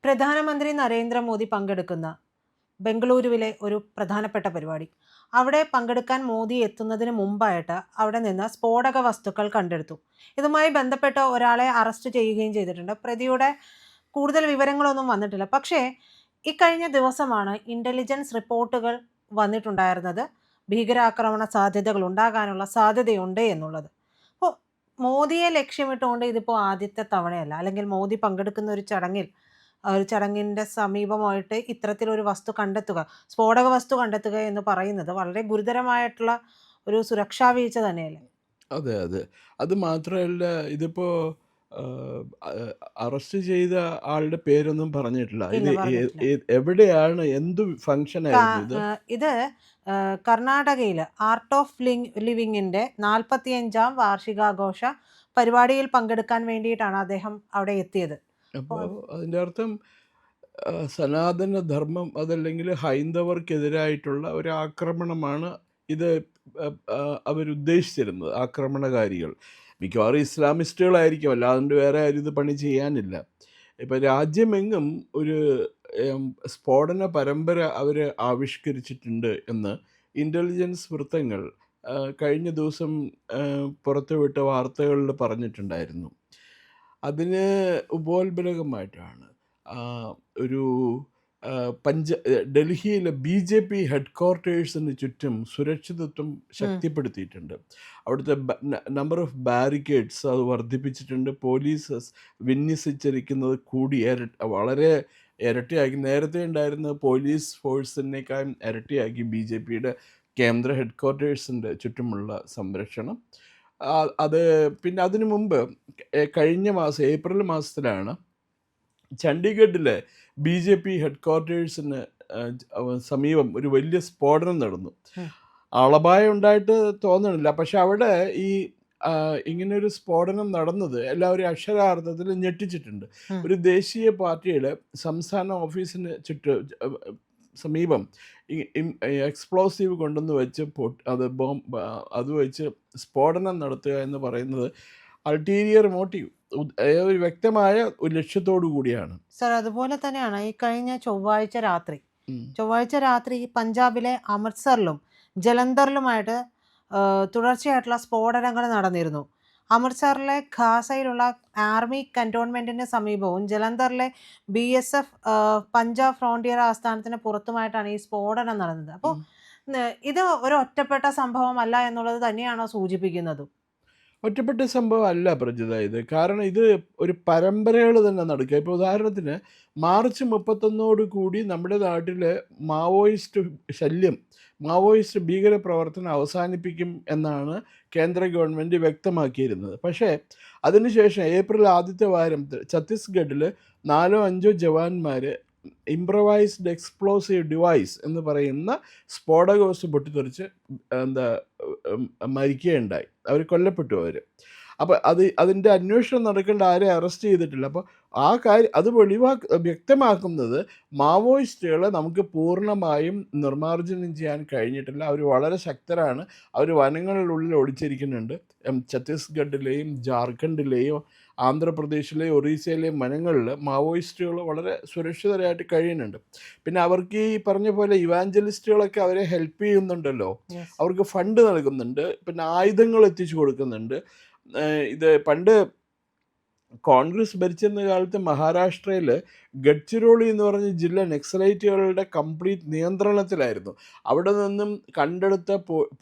പ്രധാനമന്ത്രി നരേന്ദ്രമോദി പങ്കെടുക്കുന്ന ബംഗളൂരുവിലെ ഒരു പ്രധാനപ്പെട്ട പരിപാടി. അവിടെ പങ്കെടുക്കാൻ മോദി എത്തുന്നതിന് മുമ്പായിട്ട് അവിടെ നിന്ന് സ്ഫോടക വസ്തുക്കൾ കണ്ടെടുത്തു. ഇതുമായി ബന്ധപ്പെട്ട് ഒരാളെ അറസ്റ്റ് ചെയ്യുകയും ചെയ്തിട്ടുണ്ട്. പ്രതിയുടെ കൂടുതൽ വിവരങ്ങളൊന്നും വന്നിട്ടില്ല. പക്ഷേ ഇക്കഴിഞ്ഞ ദിവസമാണ് ഇന്റലിജൻസ് റിപ്പോർട്ടുകൾ വന്നിട്ടുണ്ടായിരുന്നത് ഭീകരാക്രമണ സാധ്യതകൾ ഉണ്ടാകാനുള്ള സാധ്യതയുണ്ട് എന്നുള്ളത്. അപ്പോൾ മോദിയെ ലക്ഷ്യമിട്ടുകൊണ്ട് ഇതിപ്പോൾ ആദ്യത്തെ തവണയല്ല, അല്ലെങ്കിൽ മോദി പങ്കെടുക്കുന്ന ഒരു ചടങ്ങിൻ്റെ സമീപമായിട്ട് ഇത്തരത്തിലൊരു വസ്തു കണ്ടെത്തുക, സ്ഫോടക വസ്തു കണ്ടെത്തുക എന്ന് പറയുന്നത് വളരെ ഗുരുതരമായിട്ടുള്ള ഒരു സുരക്ഷാ വീഴ്ച തന്നെയല്ലേ? അതെ, അതെ. അത് മാത്രമല്ല, ഇതിപ്പോ അറസ്റ്റ് ചെയ്ത ആളുടെ പേരൊന്നും പറഞ്ഞിട്ടില്ല. ഇല്ല, ഇത് പറഞ്ഞിട്ടില്ല. എവിടെയാണ്, എന്ത് ഫംഗ്ഷനായിരുന്നു ഇത്? ഇത് കർണാടകയിൽ ആർട്ട് ഓഫ് ലിവിങ്ങിൻ്റെ 45ാം വാർഷികാഘോഷ പരിപാടിയിൽ പങ്കെടുക്കാൻ വേണ്ടിയിട്ടാണ് അദ്ദേഹം അവിടെ എത്തിയത്. അപ്പോൾ അതിൻ്റെ അർത്ഥം സനാതന ധർമ്മം അതല്ലെങ്കിൽ ഹൈന്ദവർക്കെതിരായിട്ടുള്ള ഒരു ആക്രമണമാണ് ഇത്. അവരുദ്ദേശിച്ചിരുന്നത് ആക്രമണകാരികൾ മിക്കവാറും ഇസ്ലാമിസ്റ്റുകളായിരിക്കും, അല്ലാതെ വേറെ ആരും ഇത് പണി ചെയ്യാനില്ല. ഇപ്പം രാജ്യമെങ്ങും ഒരു സ്ഫോടന പരമ്പര അവർ ആവിഷ്കരിച്ചിട്ടുണ്ട് എന്ന് ഇൻ്റലിജൻസ് വൃത്തങ്ങൾ കഴിഞ്ഞ ദിവസം പുറത്തുവിട്ട വാർത്തകളിൽ പറഞ്ഞിട്ടുണ്ടായിരുന്നു. അതിന് ഉപോത്ബലകമായിട്ടാണ് ഒരു ഡൽഹിയിലെ BJP ഹെഡ്ക്വാർട്ടേഴ്സിന് ചുറ്റും സുരക്ഷിതത്വം ശക്തിപ്പെടുത്തിയിട്ടുണ്ട്. അവിടുത്തെ നമ്പർ ഓഫ് ബാരിക്കേഡ്സ് അത് വർദ്ധിപ്പിച്ചിട്ടുണ്ട്. പോലീസ് വിന്യസിച്ചിരിക്കുന്നത് വളരെ ഇരട്ടിയാക്കി. നേരത്തെ ഉണ്ടായിരുന്ന പോലീസ് ഫോഴ്സിനേക്കാളും ഇരട്ടിയാക്കി BJPയുടെ കേന്ദ്ര ഹെഡ്ക്വാർട്ടേഴ്സിൻ്റെ ചുറ്റുമുള്ള സംരക്ഷണം. അത് പിന്നെ അതിനു മുമ്പ് കഴിഞ്ഞ മാസം ഏപ്രിൽ മാസത്തിലാണ് ചണ്ഡീഗഡിലെ BJP ഹെഡ്ക്വാർട്ടേഴ്സിന് സമീപം ഒരു വലിയ സ്ഫോടനം നടന്നു. ആളപായം ഉണ്ടായിട്ട് തോന്നണില്ല, പക്ഷെ അവിടെ ഈ ഇങ്ങനൊരു സ്ഫോടനം നടന്നത് എല്ലാവരും അക്ഷരാർത്ഥത്തിൽ ഞെട്ടിച്ചിട്ടുണ്ട്. ഒരു ദേശീയ പാർട്ടിയുടെ സംസ്ഥാന ഓഫീസിന് സമീപം എക്സ്പ്ലോസീവ് കൊണ്ടുവന്ന് വെച്ച് അത് വെച്ച് സ്ഫോടനം നടത്തുക എന്ന് പറയുന്നത് അൾട്ടീരിയർ മോട്ടീവ്, ഒരു വ്യക്തമായ ഒരു ലക്ഷ്യത്തോടു കൂടിയാണ്. സർ, അതുപോലെ തന്നെയാണ് ഈ കഴിഞ്ഞ ചൊവ്വാഴ്ച രാത്രി പഞ്ചാബിലെ അമൃത്സറിലും ജലന്ധറിലുമായിട്ട് തുടർച്ചയായിട്ടുള്ള സ്ഫോടനങ്ങൾ നടന്നിരുന്നു. അമൃത്സറിലെ ഖാസയിലുള്ള ആർമി കന്റോൺമെന്റിന് സമീപവും ജലന്ധറിലെ BSF പഞ്ചാബ് ഫ്രോണ്ടിയർ ആസ്ഥാനത്തിന് പുറത്തുമായിട്ടാണ് ഈ സ്ഫോടനം നടന്നത്. അപ്പോൾ ഇത് ഒരു ഒറ്റപ്പെട്ട സംഭവമല്ല എന്നുള്ളത് തന്നെയാണോ സൂചിപ്പിക്കുന്നത്? ഒറ്റപ്പെട്ട സംഭവം അല്ല പ്രജിത ഇത്. കാരണം ഇത് ഒരു പരമ്പരകൾ തന്നെ നടക്കുക. ഇപ്പോൾ ഉദാഹരണത്തിന് മാർച്ച് 31 കൂടി നമ്മുടെ നാട്ടിലെ മാവോയിസ്റ്റ് ഭീകരപ്രവർത്തനം അവസാനിപ്പിക്കും എന്നാണ് കേന്ദ്ര ഗവൺമെൻറ് വ്യക്തമാക്കിയിരുന്നത്. പക്ഷേ അതിനുശേഷം ഏപ്രിൽ ആദ്യത്തെ വാരം ഛത്തീസ്ഗഡിൽ 4-5 ജവാന്മാർ ഇംപ്രവൈസ്ഡ് എക്സ്പ്ലോസീവ് ഡിവൈസ് എന്ന് പറയുന്ന സ്ഫോടക വസ്തു പൊട്ടിത്തെറിച്ച് മരിക്കുകയുണ്ടായി. അവർ കൊല്ലപ്പെട്ടു. അപ്പോൾ അതിൻ്റെ അന്വേഷണം നടക്കേണ്ട, ആരെ അറസ്റ്റ് ചെയ്തിട്ടില്ല. അപ്പോൾ ആ കാര്യം അത് വ്യക്തമാക്കുന്നത് മാവോയിസ്റ്റുകളെ നമുക്ക് പൂർണ്ണമായും നിർമ്മാർജ്ജനം ചെയ്യാൻ കഴിഞ്ഞിട്ടില്ല. അവർ വളരെ ശക്തരാണ്. അവർ വനങ്ങളിലുള്ളിൽ ഒളിച്ചിരിക്കുന്നുണ്ട്. ഛത്തീസ്ഗഡിലെയും ജാർഖണ്ഡിലെയും ആന്ധ്രാപ്രദേശിലെയും ഒറീസയിലെയും വനങ്ങളിൽ മാവോയിസ്റ്റുകൾ വളരെ സുരക്ഷിതരായിട്ട് കഴിയുന്നുണ്ട്. പിന്നെ അവർക്ക് ഈ പറഞ്ഞ പോലെ ഇവാഞ്ചലിസ്റ്റുകളൊക്കെ അവരെ ഹെൽപ്പ് ചെയ്യുന്നുണ്ടല്ലോ, അവർക്ക് ഫണ്ട് നൽകുന്നുണ്ട്, പിന്നെ ആയുധങ്ങൾ എത്തിച്ചു കൊടുക്കുന്നുണ്ട്. ഇത് പണ്ട് കോൺഗ്രസ് ഭരിച്ചിരുന്ന കാലത്ത് മഹാരാഷ്ട്രയിൽ ഗഡ്ചിരോളി എന്ന് പറഞ്ഞ ജില്ല നക്സലൈറ്റുകളുടെ കംപ്ലീറ്റ് നിയന്ത്രണത്തിലായിരുന്നു. അവിടെ നിന്നും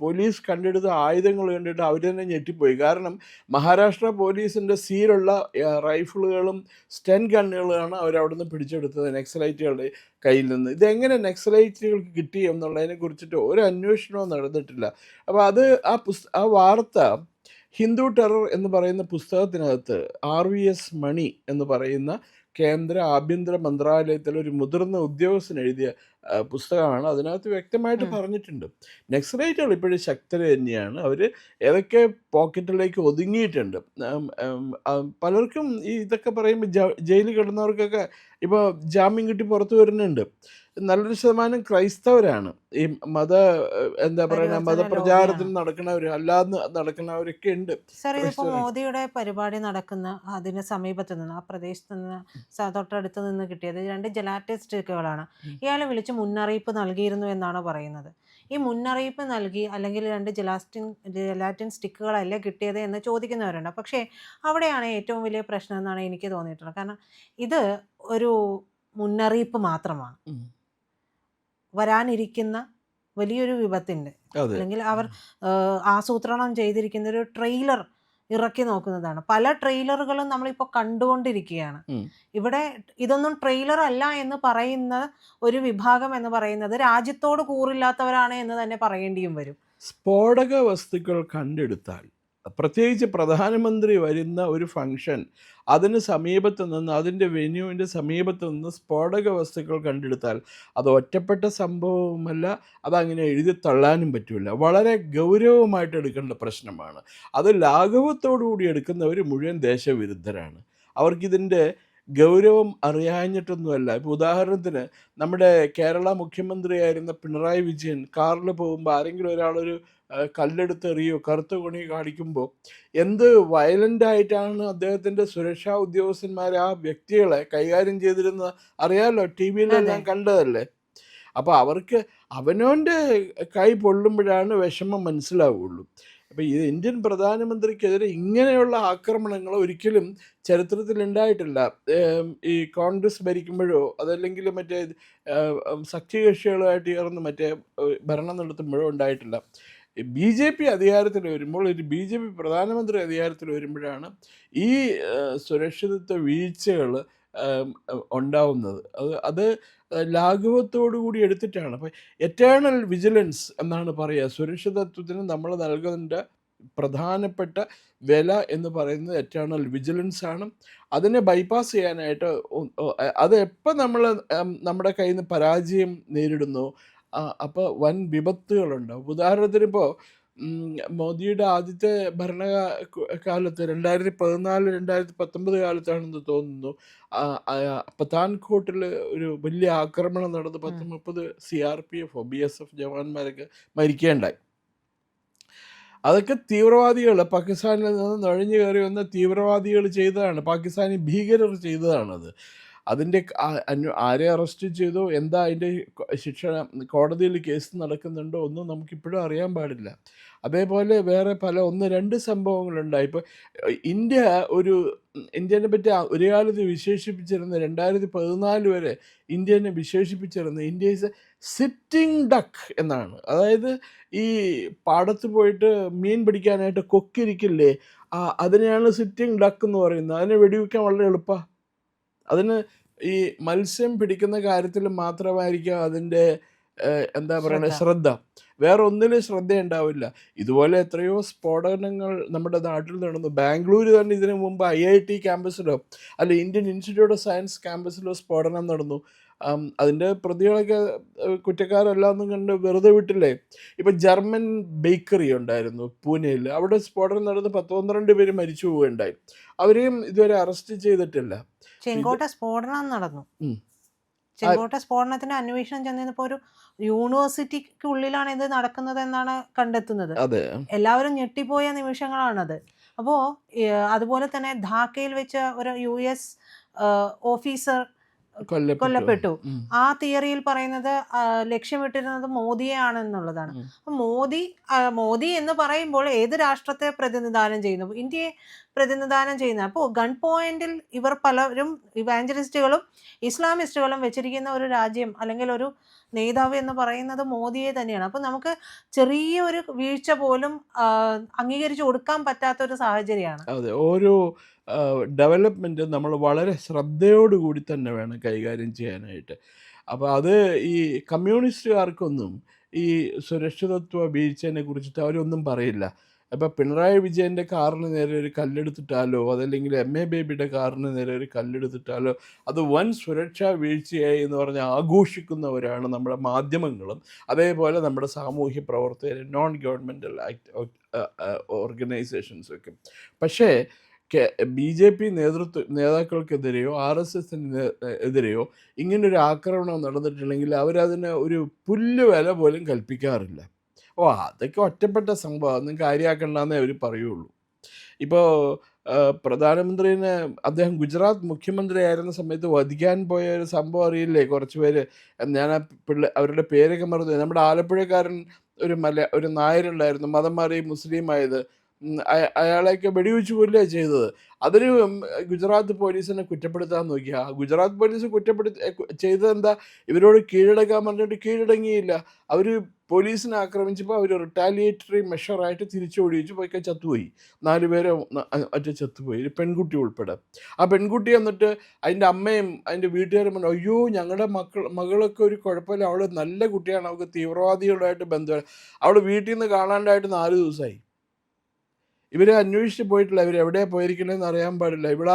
പോലീസ് കണ്ടെടുത്ത ആയുധങ്ങൾ കണ്ടിട്ട് അവർ തന്നെ ഞെട്ടിപ്പോയി. കാരണം മഹാരാഷ്ട്ര പോലീസിൻ്റെ സീലുള്ള റൈഫിളുകളും സ്റ്റൺ ഗണ്ണുകളാണ് അവരവിടെ നിന്ന് പിടിച്ചെടുത്തത് നക്സലൈറ്റുകളുടെ കയ്യിൽ നിന്ന്. ഇതെങ്ങനെ നക്സലൈറ്റുകൾക്ക് കിട്ടി എന്നുള്ളതിനെ കുറിച്ചിട്ട് ഒരു അന്വേഷണവും നടന്നിട്ടില്ല. അപ്പോൾ അത് ആ വാർത്ത ഹിന്ദു ടെറർ എന്ന് പറയുന്ന പുസ്തകത്തിനകത്ത് RVS മണി എന്ന് പറയുന്ന കേന്ദ്ര ആഭ്യന്തര മന്ത്രാലയത്തിലെ ഒരു മുതിർന്ന ഉദ്യോഗസ്ഥൻ എഴുതിയ പുസ്തകമാണ്. അതിനകത്ത് വ്യക്തമായിട്ട് ഉം. പറഞ്ഞിട്ടുണ്ട്. നക്സലൈറ്റുകൾ ഇപ്പോഴും ശക്തർ തന്നെയാണ്. അവർ ഏതൊക്കെ പോക്കറ്റിലേക്ക് ഒതുങ്ങിയിട്ടുണ്ട്. പലർക്കും ഈ ഇതൊക്കെ പറയുമ്പോൾ ജയിലിൽ കിടന്നവർക്കൊക്കെ ഇപ്പോൾ ജാമ്യം കിട്ടി പുറത്തു വരുന്നുണ്ട്. നല്ലൊരു ശതമാനം ക്രൈസ്തവരാണ്. ഈ എന്താ പറയുക, പരിവർത്തന മതപ്രചാരത്തിന് ലോബിയാണ്. നടക്കുന്നവർ, അല്ലാതെ നടക്കുന്നവരൊക്കെ ഉണ്ട് സാർ, ഇതിപ്പോൾ ക്രൈസ്തവർ. മോദിയുടെ പരിപാടി നടക്കുന്ന അതിന് സമീപത്ത് നിന്ന്, ആ പ്രദേശത്ത് നിന്ന്, തൊട്ടടുത്ത് നിന്ന് കിട്ടിയത് 2 ജെലാറ്റിൻ സ്റ്റിക്കുകളാണ്. ഇയാൾ വിളിച്ച് മുന്നറിയിപ്പ് നൽകിയിരുന്നു എന്നാണ് പറയുന്നത്. ഈ മുന്നറിയിപ്പ് നൽകി അല്ലെങ്കിൽ 2 ജെലാറ്റിൻ സ്റ്റിക്കുകളല്ലേ കിട്ടിയത് എന്ന് ചോദിക്കുന്നവരുണ്ട്. പക്ഷേ അവിടെയാണ് ഏറ്റവും വലിയ പ്രശ്നം എന്നാണ് എനിക്ക് തോന്നിയിട്ടുള്ളത്. കാരണം ഇത് ഒരു മുന്നറിയിപ്പ് മാത്രമാണ്. വരാനിരിക്കുന്ന വലിയൊരു വിപത്തിൻ്റെ, അതെ. അല്ലെങ്കിൽ അവർ ആസൂത്രണം ചെയ്തിരിക്കുന്ന ഒരു ട്രെയിലർ ഇറക്കി നോക്കുന്നതാണ്. പല ട്രെയിലറുകളും നമ്മളിപ്പോൾ കണ്ടുകൊണ്ടിരിക്കുകയാണ്. ഇവിടെ ഇതൊന്നും ട്രെയിലർ അല്ല എന്ന് പറയുന്ന ഒരു വിഭാഗം എന്ന് പറയുന്നത് രാജ്യത്തോട് കൂറില്ലാത്തവരാണ് എന്ന് തന്നെ പറയേണ്ടിയും വരും. സ്ഫോടക വസ്തുക്കൾ കണ്ടെടുത്താൽ, പ്രത്യേകിച്ച് പ്രധാനമന്ത്രി വരുന്ന ഒരു ഫംഗ്ഷൻ, അതിന് സമീപത്ത് നിന്ന്, അതിൻ്റെ വെന്യൂവിൻ്റെ സമീപത്ത് നിന്ന് സ്ഫോടക വസ്തുക്കൾ കണ്ടെടുത്താൽ അത് ഒറ്റപ്പെട്ട സംഭവമല്ല, അതങ്ങനെ എഴുതി തള്ളാനും പറ്റില്ല. വളരെ ഗൗരവമായിട്ട് എടുക്കേണ്ട പ്രശ്നമാണ്. അത് ലാഘവത്തോടു കൂടി എടുക്കുന്നവർ മുഴുവൻ ദേശവിരുദ്ധരാണ്. അവർക്കിതിൻ്റെ ഗൗരവം അറിയാഞ്ഞിട്ടൊന്നുമല്ല. ഇപ്പോൾ ഉദാഹരണത്തിന് നമ്മുടെ കേരള മുഖ്യമന്ത്രിയായിരുന്ന പിണറായി വിജയൻ കാറിൽ പോകുമ്പോൾ ആരെങ്കിലും ഒരാളൊരു കല്ലെടുത്തെറിയോ കറുത്ത കൊണി കാണിക്കുമ്പോൾ എന്ത് വയലൻ്റായിട്ടാണ് അദ്ദേഹത്തിൻ്റെ സുരക്ഷാ ഉദ്യോഗസ്ഥന്മാർ ആ വ്യക്തികളെ കൈകാര്യം ചെയ്തിരുന്നത് അറിയാമല്ലോ, ടി വിയിലെല്ലാം കണ്ടതല്ലേ. അപ്പോൾ അവർക്ക് അവനവൻ്റെ കൈ പൊള്ളുമ്പോഴാണ് വിഷമം മനസ്സിലാവുകയുള്ളൂ. അപ്പോൾ ഈ ഇന്ത്യൻ പ്രധാനമന്ത്രിക്കെതിരെ ഇങ്ങനെയുള്ള ആക്രമണങ്ങൾ ഒരിക്കലും ചരിത്രത്തിൽ ഉണ്ടായിട്ടില്ല. ഈ കോൺഗ്രസ് ഭരിക്കുമ്പോഴോ അതല്ലെങ്കിൽ മറ്റേ സഖ്യകക്ഷികളുമായിട്ട് ചേർന്ന് മറ്റേ ഭരണം നടത്തുമ്പോഴോ ഉണ്ടായിട്ടില്ല. BJP അധികാരത്തിൽ വരുമ്പോൾ, ഒരു BJP പ്രധാനമന്ത്രി അധികാരത്തിൽ വരുമ്പോഴാണ് ഈ സുരക്ഷിതത്വ വീഴ്ചകൾ ഉണ്ടാവുന്നത്. അത് ലാഘവത്തോടു കൂടി എടുത്തിട്ടാണ്. അപ്പോൾ എറ്റേണൽ വിജിലൻസ് എന്നാണ് പറയുക. സുരക്ഷിതത്വത്തിന് നമ്മൾ നൽകേണ്ട പ്രധാനപ്പെട്ട വില എന്ന് പറയുന്നത് എറ്റേണൽ വിജിലൻസ് ആണ്. അതിനെ ബൈപ്പാസ് ചെയ്യാനായിട്ട് അത് എപ്പോൾ നമ്മൾ നമ്മുടെ കയ്യിൽ നിന്ന് പരാജയം നേരിടുന്നു, അപ്പോൾ വൻ വിപത്തുകളുണ്ടാവും. ഉദാഹരണത്തിന് ഇപ്പോൾ മോദിയുടെ ആദ്യത്തെ കാലത്ത് 2014-2019 കാലത്താണെന്ന് തോന്നുന്നു, പത്താൻകോട്ടിൽ ഒരു വലിയ ആക്രമണം നടന്ന് 10-30 CRPF BSF ജവാന്മാരൊക്കെ മരിക്കേണ്ടായി. അതൊക്കെ തീവ്രവാദികൾ, പാകിസ്ഥാനിൽ നിന്ന് നുഴഞ്ഞു കയറി വന്ന തീവ്രവാദികൾ ചെയ്തതാണ്, പാകിസ്ഥാനി ഭീകരർ ചെയ്തതാണത്. അതിൻ്റെ ആരെ അറസ്റ്റ് ചെയ്തോ, എന്താ അതിൻ്റെ ശിക്ഷ, കോടതിയിൽ കേസ് നടക്കുന്നുണ്ടോ ഒന്നും നമുക്കിപ്പോഴും അറിയാൻ പാടില്ല. അതേപോലെ വേറെ പല 1-2 സംഭവങ്ങളുണ്ടായി. ഇപ്പോൾ ഇന്ത്യനെ പറ്റി ഒരു കാലത്ത് വിശേഷിപ്പിച്ചിരുന്ന, 2014 വരെ ഇന്ത്യനെ വിശേഷിപ്പിച്ചിരുന്ന India is a sitting duck എന്നാണ്. അതായത് ഈ പാടത്ത് പോയിട്ട് മീൻ പിടിക്കാനായിട്ട് കൊക്കിരിക്കില്ലേ, അതിനെയാണ് സിറ്റിംഗ് ഡക്ക് എന്ന് പറയുന്നത്. അതിനെ വെടിവെക്കാൻ വളരെ എളുപ്പമാണ്. അതിന് ഈ മത്സ്യം പിടിക്കുന്ന കാര്യത്തിൽ മാത്രമായിരിക്കും അതിൻ്റെ എന്താ പറയുക ശ്രദ്ധ, വേറെ ഒന്നിലും ശ്രദ്ധയുണ്ടാവില്ല. ഇതുപോലെ എത്രയോ സ്ഫോടനങ്ങൾ നമ്മുടെ നാട്ടിൽ നടന്നു. ബാംഗ്ലൂർ തന്നെ ഇതിനു മുമ്പ് IIT ക്യാമ്പസിലോ അല്ല ഇന്ത്യൻ ഇൻസ്റ്റിറ്റ്യൂട്ട് ഓഫ് സയൻസ് ക്യാമ്പസിലോ സ്ഫോടനം നടന്നു. അതിൻ്റെ പ്രതികളൊക്കെ കുറ്റക്കാരെല്ലാന്നും കണ്ട് വെറുതെ വിട്ടില്ലേ. ഇപ്പം ജർമ്മൻ ബേക്കറി ഉണ്ടായിരുന്നു പൂനെയിൽ, അവിടെ സ്ഫോടനം നടന്ന് 10-12 പേര് മരിച്ചു പോവുകയുണ്ടായി. അവരെയും ഇതുവരെ അറസ്റ്റ് ചെയ്തിട്ടില്ല. ചെങ്കോട്ട സ്ഫോടനം നടന്നു. ചെങ്കോട്ട സ്ഫോടനത്തിന്റെ അന്വേഷണം ചെന്നപ്പോൾ ഒരു യൂണിവേഴ്സിറ്റിക്കുള്ളിലാണ് ഇത് നടക്കുന്നത് എന്നാണ് കണ്ടെത്തുന്നത്. എല്ലാവരും ഞെട്ടിപ്പോയ നിമിഷങ്ങളാണത്. അപ്പോൾ അതുപോലെ തന്നെ ധാക്കയിൽ വെച്ച ഒരു US ഓഫീസർ കൊല്ലപ്പെട്ടു. ആ തിയറിയിൽ പറയുന്നത് ലക്ഷ്യമിട്ടിരുന്നത് മോദിയെയാണെന്നുള്ളതാണ്. മോദി എന്ന് പറയുമ്പോൾ ഏത് രാഷ്ട്രത്തെ പ്രതിനിധാനം ചെയ്യുന്നു? ഇന്ത്യയെ പ്രതിനിധാനം ചെയ്യുന്നത്. അപ്പോൾ ഗൺ പോയിന്റിൽ ഇവർ പലരും ഇവാഞ്ചലിസ്റ്റുകളും ഇസ്ലാമിസ്റ്റുകളും വെച്ചിരിക്കുന്ന ഒരു രാജ്യം അല്ലെങ്കിൽ ഒരു നേതാവ് എന്ന് പറയുന്നത് മോദിയെ തന്നെയാണ്. അപ്പോൾ നമുക്ക് ചെറിയൊരു വീഴ്ച പോലും അംഗീകരിച്ചു കൊടുക്കാൻ പറ്റാത്തൊരു സാഹചര്യമാണ്. അതെ, ഓരോ ഡെവലപ്മെൻറ്റ് നമ്മൾ വളരെ ശ്രദ്ധയോടുകൂടി തന്നെ വേണം കൈകാര്യം ചെയ്യാനായിട്ട്. അപ്പോൾ അത് ഈ കമ്മ്യൂണിസ്റ്റുകാർക്കൊന്നും ഈ സുരക്ഷിതത്വ വീഴ്ചയെ കുറിച്ചിട്ട് അവരൊന്നും പറയില്ല. ഇപ്പോൾ പിണറായി വിജയൻ്റെ കാറിന് നേരെ ഒരു കല്ലെടുത്തിട്ടാലോ അതല്ലെങ്കിൽ MA ബേബിയുടെ കാറിന് നേരെ ഒരു കല്ലെടുത്തിട്ടാലോ അത് വൻ സുരക്ഷാ വീഴ്ചയായി എന്ന് പറഞ്ഞ് ആഘോഷിക്കുന്നവരാണ് നമ്മുടെ മാധ്യമങ്ങളും അതേപോലെ നമ്മുടെ സാമൂഹ്യ പ്രവർത്തകർ, നോൺ ഗവൺമെൻറ്റൽ ഓർഗനൈസേഷൻസൊക്കെ. പക്ഷേ BJP നേതാക്കൾക്കെതിരെയോ RSSന് എതിരെയോ ഇങ്ങനൊരു ആക്രമണം നടന്നിട്ടുണ്ടെങ്കിൽ അവരതിന് ഒരു പുല്ല് വില പോലും കൽപ്പിക്കാറില്ല. അതൊക്കെ ഒറ്റപ്പെട്ട സംഭവം, ഒന്നും കാര്യമാക്കണ്ടെന്നേ അവർ പറയുള്ളൂ. ഇപ്പോൾ പ്രധാനമന്ത്രിനെ അദ്ദേഹം ഗുജറാത്ത് മുഖ്യമന്ത്രി ആയിരുന്ന സമയത്ത് വധിക്കാൻ പോയ ഒരു സംഭവം അറിയില്ലേ? കുറച്ച് പേര്, ഞാൻ ആ അവരുടെ പേരൊക്കെ മറന്നു. നമ്മുടെ ആലപ്പുഴക്കാരൻ ഒരു നായരുണ്ടായിരുന്നു, മതം മാറി മുസ്ലിമായത്. അയാളെയൊക്കെ വെടിവെച്ച് കൊല്ലുകയാണ് ചെയ്തത്. അതിന് ഗുജറാത്ത് പോലീസിനെ കുറ്റപ്പെടുത്താൻ നോക്കിയ ഗുജറാത്ത് പോലീസ് ചെയ്തതെന്താ? ഇവരോട് കീഴടക്കാൻ പറഞ്ഞിട്ട് കീഴടങ്ങിയില്ല. അവർ പോലീസിനെ ആക്രമിച്ചപ്പോൾ അവർ റിട്ടാലിയേറ്ററി മെഷറായിട്ട് തിരിച്ചോടിച്ച് പോയി ചത്തുപോയി. 4 പേരെ ചത്തുപോയി, ഒരു പെൺകുട്ടി ഉൾപ്പെടെ. ആ പെൺകുട്ടി എന്നിട്ട് അതിൻ്റെ അമ്മയും അതിൻ്റെ വീട്ടുകാരും പറഞ്ഞു, അയ്യോ ഞങ്ങളുടെ മകളൊക്കെ ഒരു കുഴപ്പമില്ല, അവൾ നല്ല കുട്ടിയാണ്, അവൾക്ക് തീവ്രവാദികളുമായിട്ട് ബന്ധമാണ്. അവൾ വീട്ടിൽ നിന്ന് കാണാണ്ടായിട്ട് 4 ദിവസമായി. ഇവരെ അന്വേഷിച്ച് പോയിട്ടില്ല, ഇവരെവിടെയാണ് പോയിരിക്കണമെന്ന് അറിയാൻ പാടില്ല. ഇവിടെ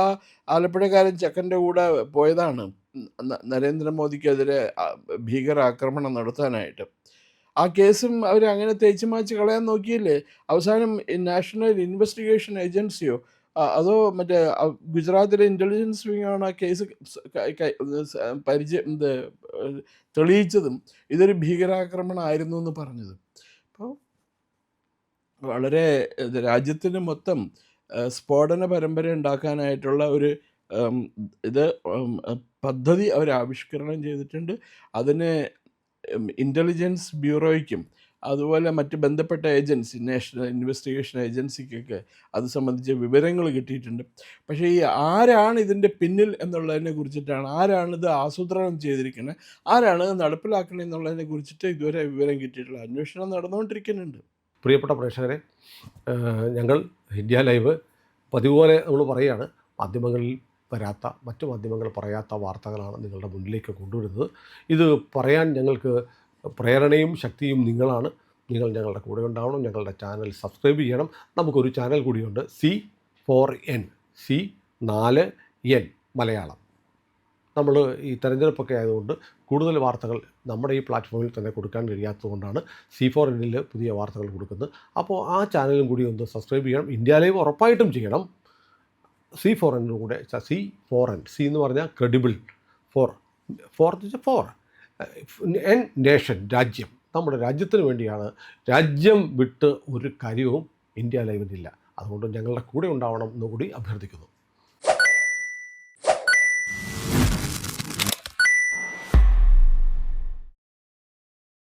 ആലപ്പുഴക്കാരൻ ചെക്കൻ്റെ കൂടെ പോയതാണ് നരേന്ദ്രമോദിക്കെതിരെ ഭീകരാക്രമണം നടത്താനായിട്ട്. ആ കേസും അവർ അങ്ങനെ തേച്ച് മാച്ച് കളയാൻ നോക്കിയില്ലേ. അവസാനം നാഷണൽ ഇൻവെസ്റ്റിഗേഷൻ ഏജൻസിയോ അതോ മറ്റേ ഗുജറാത്തിലെ ഇൻ്റലിജൻസ് വിങ്ങാണ് ആ കേസ് തെളിയിച്ചതും ഇതൊരു ഭീകരാക്രമണമായിരുന്നു എന്ന് പറഞ്ഞത്. അപ്പോൾ വളരെ രാജ്യത്തിന് മൊത്തം സ്ഫോടന പരമ്പര ഉണ്ടാക്കാനായിട്ടുള്ള ഒരു പദ്ധതി അവർ ആവിഷ്കരണം ചെയ്തിട്ടുണ്ട്. അതിന് ഇൻ്റലിജൻസ് ബ്യൂറോയ്ക്കും അതുപോലെ മറ്റ് ബന്ധപ്പെട്ട ഏജൻസി, നാഷണൽ ഇൻവെസ്റ്റിഗേഷൻ ഏജൻസിക്കൊക്കെ അത് സംബന്ധിച്ച വിവരങ്ങൾ കിട്ടിയിട്ടുണ്ട്. പക്ഷേ ഈ ആരാണ് ഇതിൻ്റെ പിന്നിൽ എന്നുള്ളതിനെ കുറിച്ചിട്ടാണ്, ആരാണിത് ആസൂത്രണം ചെയ്തിരിക്കുന്നത്, ആരാണ് ഇത് നടപ്പിലാക്കുന്നത് എന്നുള്ളതിനെ കുറിച്ചിട്ട് ഇതുവരെ വിവരം കിട്ടിയിട്ടുള്ള അന്വേഷണം നടന്നുകൊണ്ടിരിക്കുന്നുണ്ട്. പ്രിയപ്പെട്ട പ്രേക്ഷകരെ, ഞങ്ങൾ ഇന്ത്യ ലൈവ് പതിവുപോലെ നമ്മൾ പറയുകയാണ്, മാധ്യമങ്ങളിൽ വരാത്ത, മറ്റു മാധ്യമങ്ങൾ പറയാത്ത വാർത്തകളാണ് നിങ്ങളുടെ മുന്നിലേക്ക് കൊണ്ടുവരുന്നത്. ഇത് പറയാൻ ഞങ്ങൾക്ക് പ്രേരണയും ശക്തിയും നിങ്ങളാണ്. നിങ്ങൾ ഞങ്ങളുടെ കൂടെ ഉണ്ടാവണം. ഞങ്ങളുടെ ചാനൽ സബ്സ്ക്രൈബ് ചെയ്യണം. നമുക്കൊരു ചാനൽ കൂടിയുണ്ട്, C4N, C4N മലയാളം. നമ്മൾ ഈ തെരഞ്ഞെടുപ്പൊക്കെ ആയതുകൊണ്ട് കൂടുതൽ വാർത്തകൾ നമ്മുടെ ഈ പ്ലാറ്റ്ഫോമിൽ തന്നെ കൊടുക്കാൻ കഴിയാത്തതുകൊണ്ടാണ് C4Nൽ പുതിയ വാർത്തകൾ കൊടുക്കുന്നത്. അപ്പോൾ ആ ചാനലും കൂടി ഒന്ന് സബ്സ്ക്രൈബ് ചെയ്യണം. ഇന്ത്യ ലൈവ് ഉറപ്പായിട്ടും ചെയ്യണം. C4N കൂടെ, C4N, C എന്ന് പറഞ്ഞാൽ ക്രെഡിബിൾ, 4 N നേഷൻ, രാജ്യം. നമ്മുടെ രാജ്യത്തിന് വേണ്ടിയാണ്. രാജ്യം വിട്ട് ഒരു കാര്യവും ഇന്ത്യ ലൈവിനില്ല. അതുകൊണ്ട് ഞങ്ങളുടെ കൂടെ ഉണ്ടാവണം എന്നുകൂടി അഭ്യർത്ഥിക്കുന്നു.